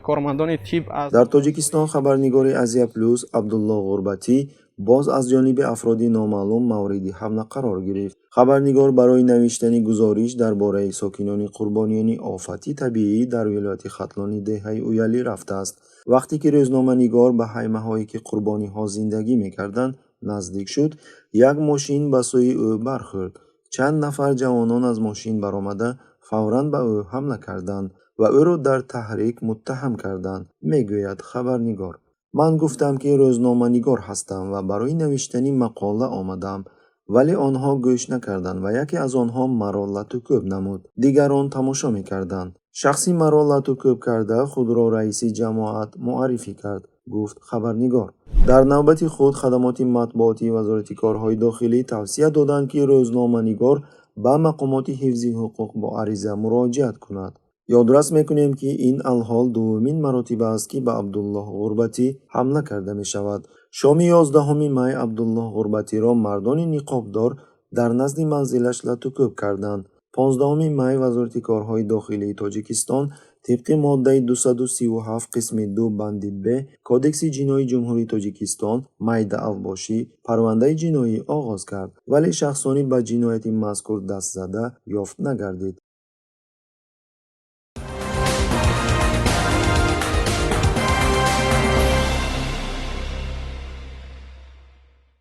کارمندان تیب از در تاجیکستان خبرنگار ازیا پلوس عبدالله غربتی باز از جانب افرادی نامعلوم مورد حمله قرار گرفت. خبرنگار برای نوشتن گزارش درباره ساکنان قربانیان آفتی طبیعی در ولایت ختلان دهه اویلی رفته است. وقتی که روزنامه‌نگار به خیمه‌هایی که قربانی‌ها زندگی می‌کردند نزدیک شد، یک ماشین به سوی او برخورد. چند نفر جوانان از ماشین برآمده فوراً به او حمله کردند و او را در تحریک متهم کردند، میگوید خبرنگار. من گفتم که روزنامه‌نگار هستم و برای نوشتن مقاله آمدم، ولی آنها گوش نکردند و یکی از آنها مرا لطوکوب نمود. دیگران تماشا می‌کردند. شخصی مرا لطوکوب کرده خود را رئیس جماعت معرفی کرد، گفت خبرنگار. در نوبت خود خدمات مطبوعاتی وزارت کارهای داخلی توصیه دادند که روزنامه‌نگار به مقامات حفظ حقوق با عریضه مراجعت کند. یادرس میکنیم که این الحال دومین مراتب است که به عبدالله غربتی حمله کرده می شود. شام 11 می عبدالله غربتی را مردان نقابدار در نزد منزلش لطوکوب کردند. 15 می وزارت کارهای داخلی تاجیکستان طبق ماده 237 قسم 2 بند ب کودکس جنایی جمهوری تاجیکستان میده الباشی پرونده جنایی آغاز کرد، ولی شخصانی به جنایت مذکور دست زده یافت نگردید.